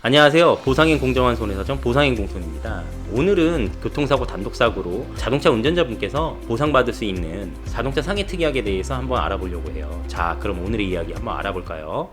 안녕하세요. 보상행 공정한 손해사정 보상행 공손입니다. 오늘은 교통사고 단독사고로 자동차 운전자분께서 보상받을 수 있는 자동차 상해 특약에 대해서 한번 알아보려고 해요. 자, 그럼 오늘의 이야기 한번 알아볼까요?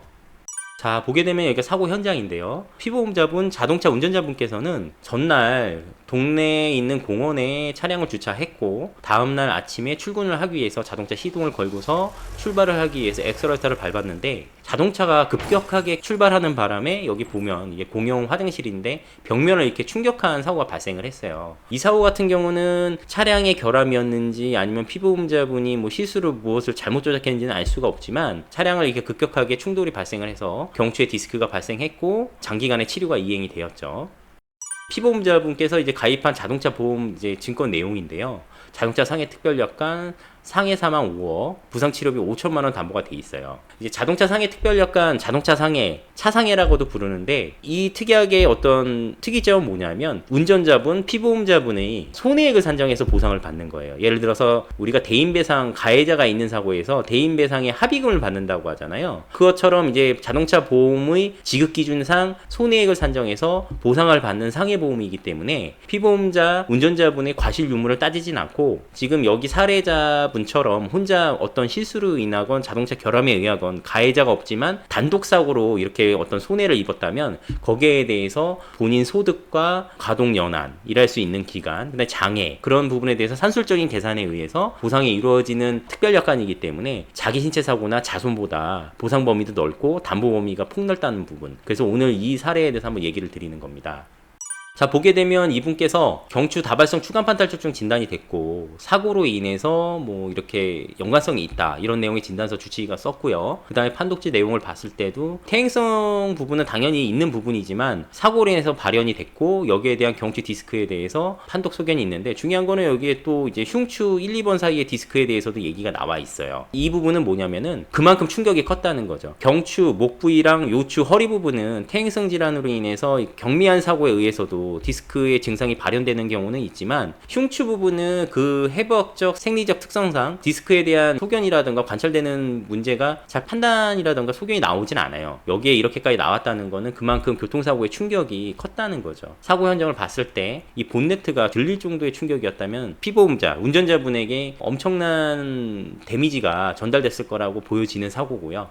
자, 보게 되면 여기가 사고 현장인데요. 피보험자분 자동차 운전자분께서는 전날 동네에 있는 공원에 차량을 주차했고 다음날 아침에 출근을 하기 위해서 자동차 시동을 걸고서 출발을 하기 위해서 엑셀러터를 밟았는데 자동차가 급격하게 출발하는 바람에 여기 보면 이게 공용 화장실인데 벽면을 이렇게 충격한 사고가 발생을 했어요. 이 사고 같은 경우는 차량의 결함이었는지 아니면 피보험자분이 뭐 실수로 무엇을 잘못 조작했는지는 알 수가 없지만 차량을 이렇게 급격하게 충돌이 발생을 해서 경추에 디스크가 발생했고 장기간의 치료가 이행이 되었죠. 피보험자분께서 이제 가입한 자동차 보험 이제 증권 내용인데요. 자동차 상해 특별약관 상해 사망 5억, 부상 치료비 5천만 원 담보가 돼 있어요. 이제 자동차 상해 특별약관 자동차 상해, 차상해라고도 부르는데 이 특약의 어떤 특이점은 뭐냐면 운전자분, 피보험자분의 손해액을 산정해서 보상을 받는 거예요. 예를 들어서 우리가 대인배상 가해자가 있는 사고에서 대인배상의 합의금을 받는다고 하잖아요. 그것처럼 이제 자동차 보험의 지급 기준상 손해액을 산정해서 보상을 받는 상해보험이기 때문에 피보험자, 운전자분의 과실 유무를 따지진 않고 지금 여기 사례자 분처럼 혼자 어떤 실수로 인하건 자동차 결함에 의하건 가해자가 없지만 단독사고로 이렇게 어떤 손해를 입었다면 거기에 대해서 본인 소득과 가동 연한 일할 수 있는 기간, 그다음에 장애 그런 부분에 대해서 산술적인 계산에 의해서 보상이 이루어지는 특별약관이기 때문에 자기 신체 사고나 자손보다 보상 범위도 넓고 담보 범위가 폭넓다는 부분. 그래서 오늘 이 사례에 대해서 한번 얘기를 드리는 겁니다. 자, 보게 되면 이분께서 경추 다발성 추간판 탈출증 진단이 됐고 사고로 인해서 뭐 이렇게 연관성이 있다 이런 내용의 진단서 주치의가 썼고요. 그 다음에 판독지 내용을 봤을 때도 퇴행성 부분은 당연히 있는 부분이지만 사고로 인해서 발현이 됐고 여기에 대한 경추 디스크에 대해서 판독 소견이 있는데 중요한 거는 여기에 또 이제 흉추 1, 2번 사이의 디스크에 대해서도 얘기가 나와 있어요. 이 부분은 뭐냐면은 그만큼 충격이 컸다는 거죠. 경추, 목 부위랑 요추, 허리 부분은 퇴행성 질환으로 인해서 경미한 사고에 의해서도 디스크의 증상이 발현되는 경우는 있지만 흉추 부분은 그 해부학적 생리적 특성상 디스크에 대한 소견이라든가 관찰되는 문제가 잘 판단이라든가 소견이 나오진 않아요. 여기에 이렇게까지 나왔다는 거는 그만큼 교통사고의 충격이 컸다는 거죠. 사고 현장을 봤을 때 이 본네트가 들릴 정도의 충격이었다면 피보험자, 운전자분에게 엄청난 데미지가 전달됐을 거라고 보여지는 사고고요.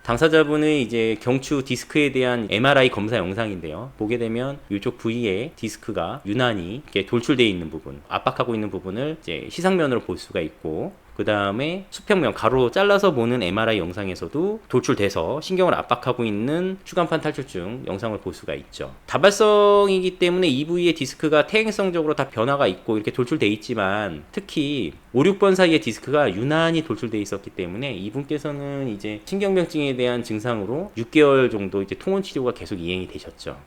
당사자분의 이제 경추 디스크에 대한 MRI 검사 영상인데요. 보게 되면 이쪽 부위에 디스크가 유난히 이렇게 돌출되어 있는 부분, 압박하고 있는 부분을 이제 시상면으로 볼 수가 있고 그 다음에 수평면 가로 잘라서 보는 MRI 영상에서도 돌출돼서 신경을 압박하고 있는 추간판 탈출증 영상을 볼 수가 있죠. 다발성이기 때문에 이 부위의 디스크가 퇴행성적으로 다 변화가 있고 이렇게 돌출돼 있지만 특히 5, 6번 사이의 디스크가 유난히 돌출돼 있었기 때문에 이분께서는 이제 신경병증에 대한 증상으로 6개월 정도 이제 통원 치료가 계속 이행이 되셨죠.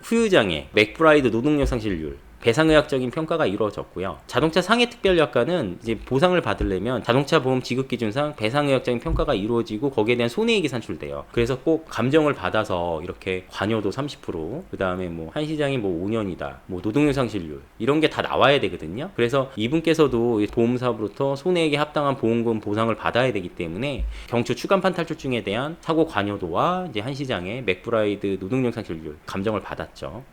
후유장애, 맥브라이드 노동력 상실률 배상의학적인 평가가 이루어졌고요. 자동차 상해 특별약관은 이제 보상을 받으려면 자동차 보험 지급 기준상 배상의학적인 평가가 이루어지고 거기에 대한 손해액이 산출돼요. 그래서 꼭 감정을 받아서 이렇게 관여도 30%, 그 다음에 뭐 한시장이 뭐 5년이다, 뭐 노동력 상실률 이런 게 다 나와야 되거든요. 그래서 이분께서도 보험사로부터 손해액에 합당한 보험금 보상을 받아야 되기 때문에 경추 추간판 탈출증에 대한 사고 관여도와 이제 한시장의 맥브라이드 노동력 상실률 감정을 받았죠.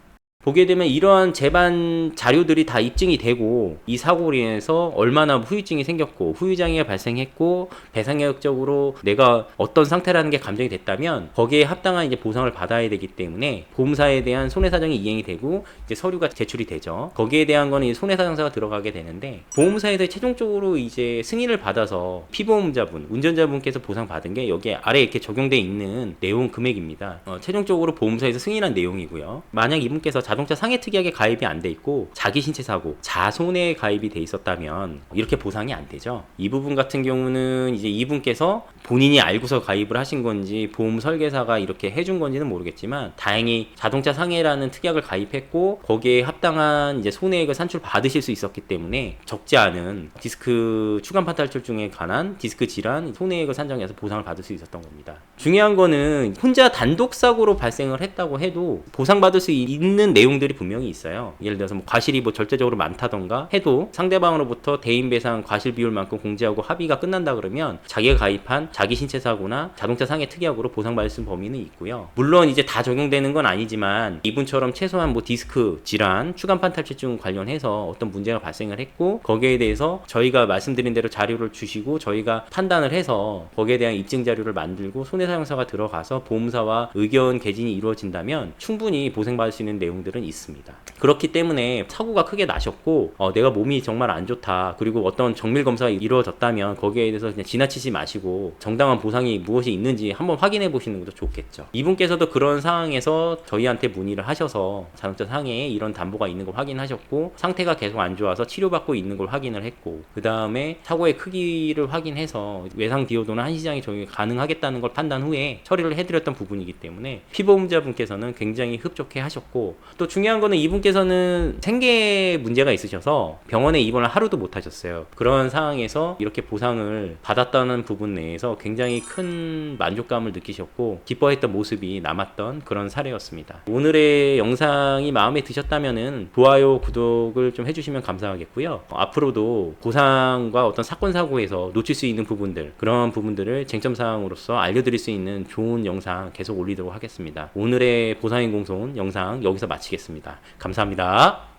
보게 되면 이러한 재반 자료들이 다 입증이 되고 이 사고로 인해서 얼마나 후유증이 생겼고 후유장애가 발생했고 배상의학적으로 내가 어떤 상태라는 게 감정이 됐다면 거기에 합당한 이제 보상을 받아야 되기 때문에 보험사에 대한 손해사정이 이행이 되고 이제 서류가 제출이 되죠. 거기에 대한 거는 손해사정사가 들어가게 되는데 보험사에서 최종적으로 이제 승인을 받아서 피보험자분, 운전자분께서 보상받은 게 여기 아래 이렇게 적용되어 있는 내용 금액입니다. 최종적으로 보험사에서 승인한 내용이고요. 만약 이분께서 자동차 상해 특약에 가입이 안 돼 있고 자기 신체 사고, 자손에 가입이 돼 있었다면 이렇게 보상이 안 되죠. 이 부분 같은 경우는 이제 이분께서 본인이 알고서 가입을 하신 건지 보험 설계사가 이렇게 해준 건지는 모르겠지만 다행히 자동차 상해라는 특약을 가입했고 거기에 합당한 이제 손해액을 산출 받으실 수 있었기 때문에 적지 않은 디스크 추간판 탈출증에 관한 디스크 질환 손해액을 산정해서 보상을 받을 수 있었던 겁니다. 중요한 거는 혼자 단독 사고로 발생을 했다고 해도 보상받을 수 있는 내용들이 분명히 있어요. 예를 들어서 뭐 과실이 뭐 절대적으로 많다던가 해도 상대방으로부터 대인배상 과실 비율만큼 공제하고 합의가 끝난다 그러면 자기가 가입한 자기 신체 사고나 자동차 상해 특약으로 보상받을 수 있는 범위는 있고요. 물론 이제 다 적용되는 건 아니지만 이분처럼 최소한 뭐 디스크 질환, 추간판 탈취증 관련해서 어떤 문제가 발생을 했고 거기에 대해서 저희가 말씀드린 대로 자료를 주시고 저희가 판단을 해서 거기에 대한 입증 자료를 만들고 손해사용사가 들어가서 보험사와 의견 개진이 이루어진다면 충분히 보상받을 수 있는 내용들은 있습니다. 그렇기 때문에 사고가 크게 나셨고 내가 몸이 정말 안 좋다, 그리고 어떤 정밀 검사가 이루어졌다면 거기에 대해서 그냥 지나치지 마시고 정당한 보상이 무엇이 있는지 한번 확인해 보시는 것도 좋겠죠. 이분께서도 그런 상황에서 저희한테 문의를 하셔서 자동차 상해에 이런 담보가 있는 걸 확인하셨고 상태가 계속 안 좋아서 치료받고 있는 걸 확인을 했고 그 다음에 사고의 크기를 확인해서 외상 디오도나 한시장이 적용이 가능하겠다는 걸 판단 후에 처리를 해드렸던 부분이기 때문에 피보험자분께서는 굉장히 흡족해 하셨고, 또 중요한 거는 이분께서는 생계 문제가 있으셔서 병원에 입원을 하루도 못 하셨어요. 그런 상황에서 이렇게 보상을 받았다는 부분 내에서 굉장히 큰 만족감을 느끼셨고 기뻐했던 모습이 남았던 그런 사례였습니다. 오늘의 영상이 마음에 드셨다면은 좋아요, 구독을 좀 해주시면 감사하겠고요. 앞으로도 보상과 어떤 사건 사고에서 놓칠 수 있는 부분들, 그런 부분들을 쟁점 사항으로서 알려드릴 수 있는 좋은 영상 계속 올리도록 하겠습니다. 오늘의 보상인 공손 영상 여기서 마치겠습니다. 감사합니다.